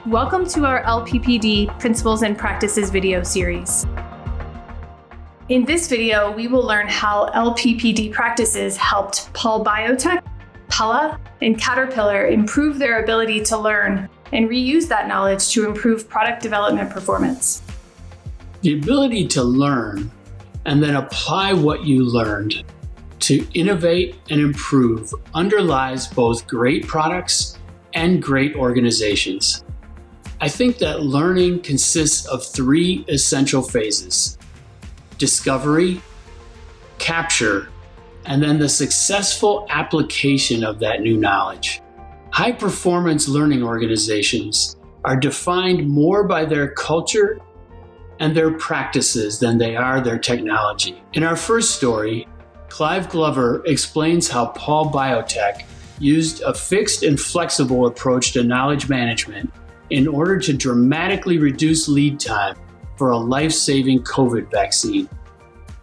Welcome to our LPPD Principles and Practices video series. In this video, we will learn how LPPD practices helped Paul Biotech, Pella, and Caterpillar improve their ability to learn and reuse that knowledge to improve product development performance. The ability to learn and then apply what you learned to innovate and improve underlies both great products and great organizations. I think that learning consists of three essential phases: discovery, capture, and then the successful application of that new knowledge. High-performance learning organizations are defined more by their culture and their practices than they are their technology. In our first story, Clive Glover explains how Paul Biotech used a fixed and flexible approach to knowledge management in order to dramatically reduce lead time for a life-saving COVID vaccine.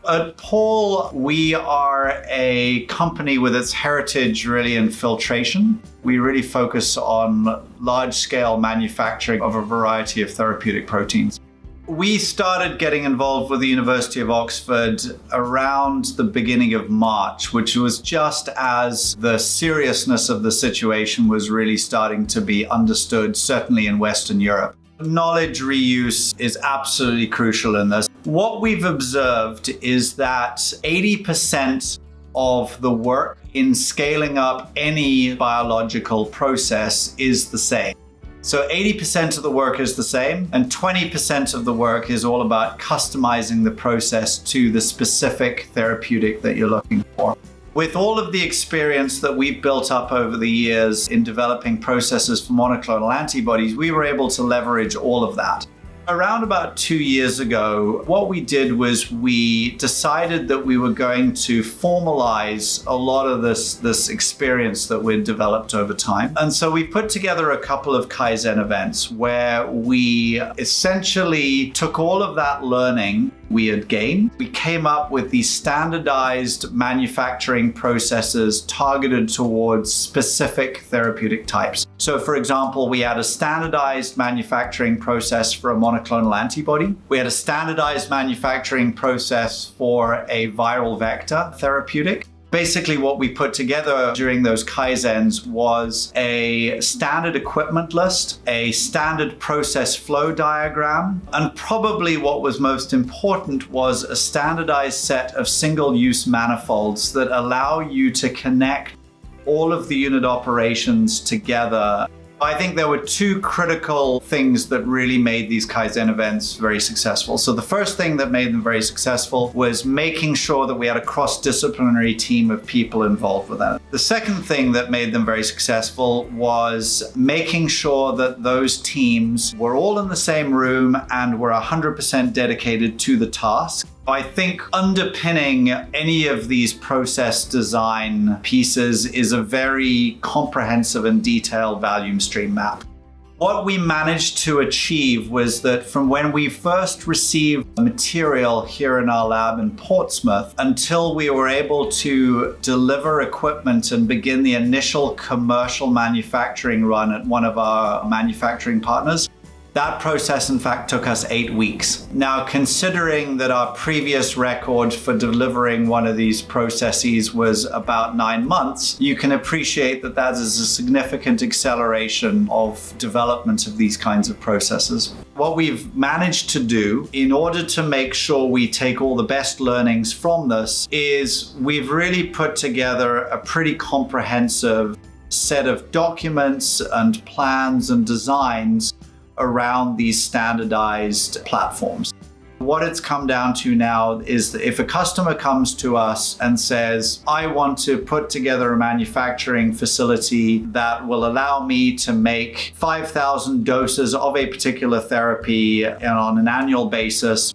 At Paul, we are a company with its heritage really in filtration. We really focus on large-scale manufacturing of a variety of therapeutic proteins. We started getting involved with the University of Oxford around the beginning of March, which was just as the seriousness of the situation was really starting to be understood, certainly in Western Europe. Knowledge reuse is absolutely crucial in this. What we've observed is that 80% of the work in scaling up any biological process is the same. So 80% of the work is the same, and 20% of the work is all about customizing the process to the specific therapeutic that you're looking for. With all of the experience that we've built up over the years in developing processes for monoclonal antibodies, we were able to leverage all of that. Around about 2 years ago, what we did was we decided that we were going to formalize a lot of this experience that we'd developed over time. And so we put together a couple of Kaizen events where we essentially took all of that learning we had gained. We came up with these standardized manufacturing processes targeted towards specific therapeutic types. So for example, we had a standardized manufacturing process for a monoclonal antibody. We had a standardized manufacturing process for a viral vector therapeutic. Basically, what we put together during those Kaizens was a standard equipment list, a standard process flow diagram, and probably what was most important was a standardized set of single-use manifolds that allow you to connect all of the unit operations together. I think there were two critical things that really made these Kaizen events very successful. So the first thing that made them very successful was making sure that we had a cross-disciplinary team of people involved with that. The second thing that made them very successful was making sure that those teams were all in the same room and were 100% dedicated to the task. I think underpinning any of these process design pieces is a very comprehensive and detailed value stream map. What we managed to achieve was that from when we first received material here in our lab in Portsmouth until we were able to deliver equipment and begin the initial commercial manufacturing run at one of our manufacturing partners, that process, in fact, took us 8 weeks. Now, considering that our previous record for delivering one of these processes was about 9 months, you can appreciate that that is a significant acceleration of development of these kinds of processes. What we've managed to do in order to make sure we take all the best learnings from this is we've really put together a pretty comprehensive set of documents and plans and designs around these standardized platforms. What it's come down to now is that if a customer comes to us and says, I want to put together a manufacturing facility that will allow me to make 5,000 doses of a particular therapy on an annual basis,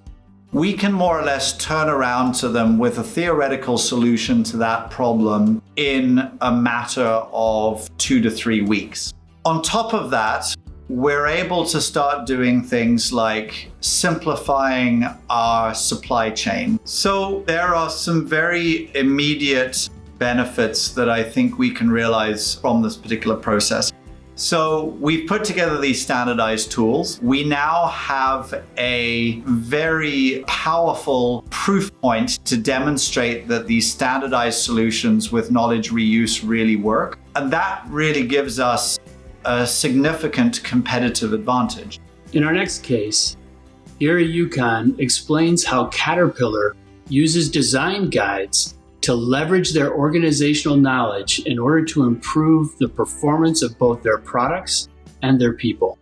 we can more or less turn around to them with a theoretical solution to that problem in a matter of 2 to 3 weeks. On top of that, we're able to start doing things like simplifying our supply chain. So there are some very immediate benefits that I think we can realize from this particular process. So we've put together these standardized tools. We now have a very powerful proof point to demonstrate that these standardized solutions with knowledge reuse really work. And that really gives us a significant competitive advantage. In our next case, Gary Yukon explains how Caterpillar uses design guides to leverage their organizational knowledge in order to improve the performance of both their products and their people.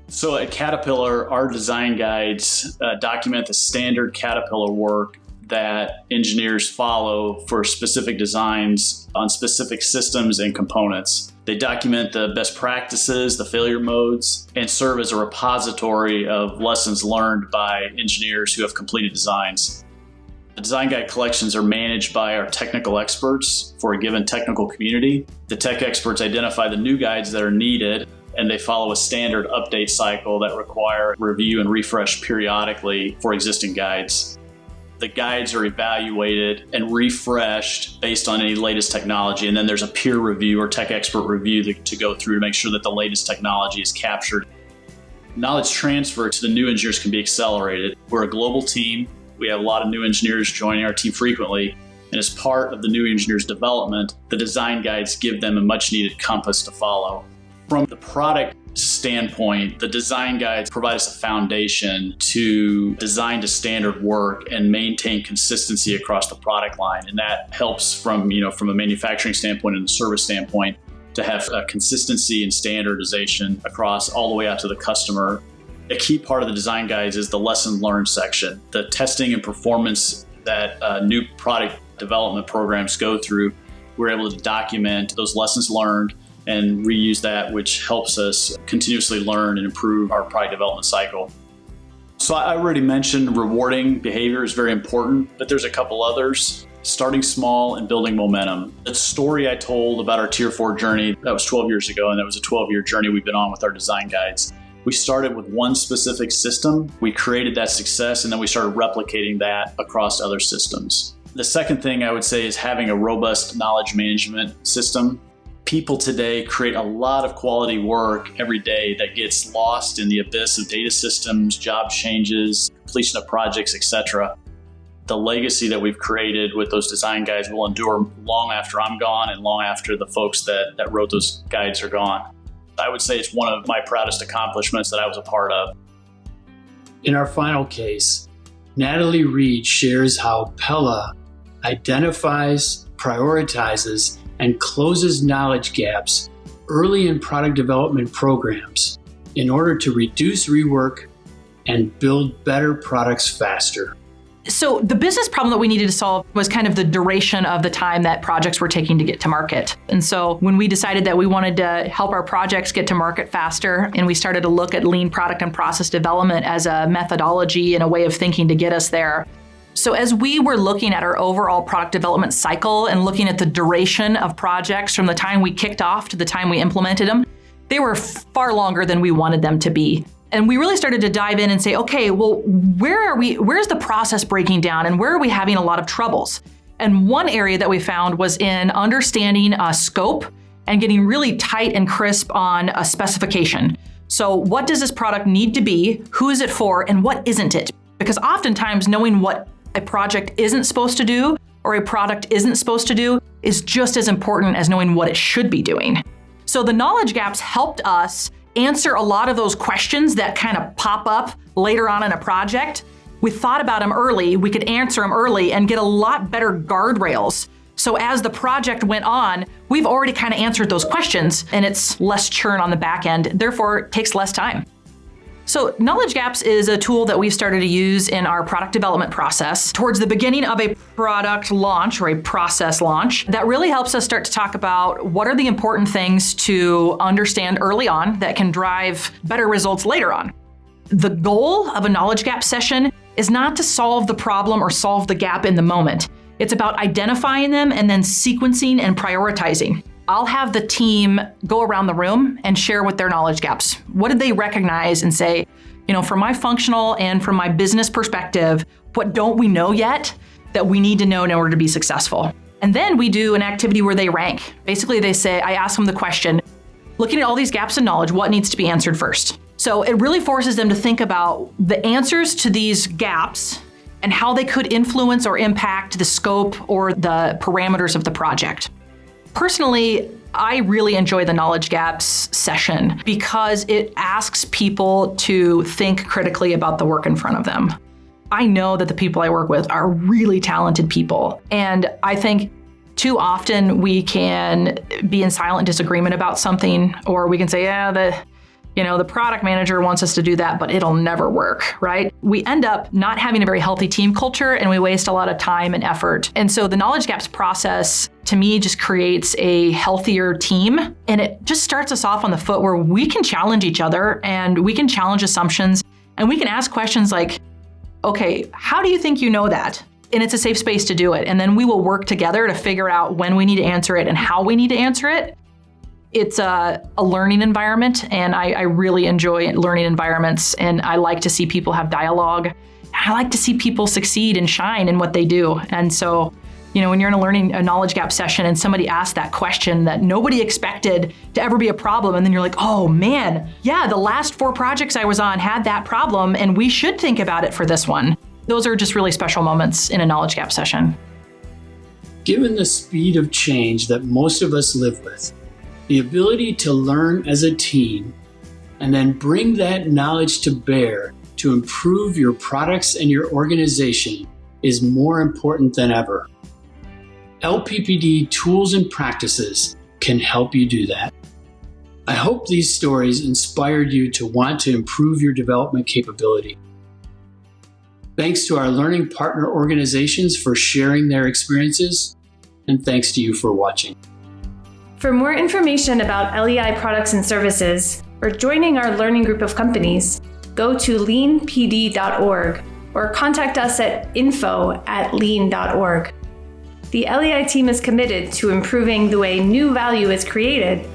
So at Caterpillar, our design guides document the standard Caterpillar work that engineers follow for specific designs on specific systems and components. They document the best practices, the failure modes, and serve as a repository of lessons learned by engineers who have completed designs. The design guide collections are managed by our technical experts for a given technical community. The tech experts identify the new guides that are needed, and they follow a standard update cycle that require review and refresh periodically for existing guides. The guides are evaluated and refreshed based on any latest technology, and then there's a peer review or tech expert review to go through to make sure that the latest technology is captured. Knowledge transfer to the new engineers can be accelerated. We're a global team. We have a lot of new engineers joining our team frequently, and as part of the new engineers' development, the design guides give them a much-needed compass to follow. From the product standpoint, the design guides provide us a foundation to design to standard work and maintain consistency across the product line, and that helps from a manufacturing standpoint and a service standpoint to have consistency and standardization across all the way out to the customer. A key part of the design guides is the lesson learned section. The testing and performance that new product development programs go through, we're able to document those lessons learned and reuse that, which helps us continuously learn and improve our product development cycle. So I already mentioned rewarding behavior is very important, but there's a couple others. Starting small and building momentum. The story I told about our Tier 4 journey, that was 12 years ago, and that was a 12-year journey we've been on with our design guides. We started with one specific system, we created that success, and then we started replicating that across other systems. The second thing I would say is having a robust knowledge management system. People today create a lot of quality work every day that gets lost in the abyss of data systems, job changes, completion of projects, etc. The legacy that we've created with those design guides will endure long after I'm gone and long after the folks that wrote those guides are gone. I would say it's one of my proudest accomplishments that I was a part of. In our final case, Natalie Reed shares how Pella identifies, prioritizes, and closes knowledge gaps early in product development programs in order to reduce rework and build better products faster. So the business problem that we needed to solve was kind of the duration of the time that projects were taking to get to market. And so when we decided that we wanted to help our projects get to market faster, and we started to look at lean product and process development as a methodology and a way of thinking to get us there. So as we were looking at our overall product development cycle and looking at the duration of projects from the time we kicked off to the time we implemented them, they were far longer than we wanted them to be. And we really started to dive in and say, okay, well, where's the process breaking down and where are we having a lot of troubles? And one area that we found was in understanding scope and getting really tight and crisp on a specification. So what does this product need to be? Who is it for? And what isn't it? Because oftentimes knowing what a project isn't supposed to do or a product isn't supposed to do is just as important as knowing what it should be doing. So the knowledge gaps helped us answer a lot of those questions that kind of pop up later on in a project. We thought about them early, we could answer them early and get a lot better guardrails. So as the project went on, we've already kind of answered those questions and it's less churn on the back end, therefore it takes less time. So knowledge gaps is a tool that we've started to use in our product development process towards the beginning of a product launch or a process launch. That really helps us start to talk about what are the important things to understand early on that can drive better results later on. The goal of a knowledge gap session is not to solve the problem or solve the gap in the moment. It's about identifying them and then sequencing and prioritizing. I'll have the team go around the room and share what their knowledge gaps. What did they recognize and say, from my functional and from my business perspective, what don't we know yet that we need to know in order to be successful? And then we do an activity where they rank. Basically, they say, I ask them the question, looking at all these gaps in knowledge, what needs to be answered first. So it really forces them to think about the answers to these gaps and how they could influence or impact the scope or the parameters of the project. Personally, I really enjoy the knowledge gaps session because it asks people to think critically about the work in front of them. I know that the people I work with are really talented people, and I think too often we can be in silent disagreement about something, or we can say, the product manager wants us to do that, but it'll never work, right? We end up not having a very healthy team culture, and we waste a lot of time and effort. And so the knowledge gaps process, to me, just creates a healthier team. And it just starts us off on the foot where we can challenge each other, and we can challenge assumptions, and we can ask questions like, okay, how do you think you know that? And it's a safe space to do it. And then we will work together to figure out when we need to answer it and how we need to answer it. It's a learning environment, and I really enjoy learning environments, and I like to see people have dialogue. I like to see people succeed and shine in what they do. And so, when you're in a knowledge gap session and somebody asks that question that nobody expected to ever be a problem, and then you're like, oh man, yeah, the last 4 projects I was on had that problem, and we should think about it for this one. Those are just really special moments in a knowledge gap session. Given the speed of change that most of us live with, the ability to learn as a team and then bring that knowledge to bear to improve your products and your organization is more important than ever. LPPD tools and practices can help you do that. I hope these stories inspired you to want to improve your development capability. Thanks to our learning partner organizations for sharing their experiences, and thanks to you for watching. For more information about LEI products and services, or joining our learning group of companies, go to leanpd.org or contact us at info@lean.org. The LEI team is committed to improving the way new value is created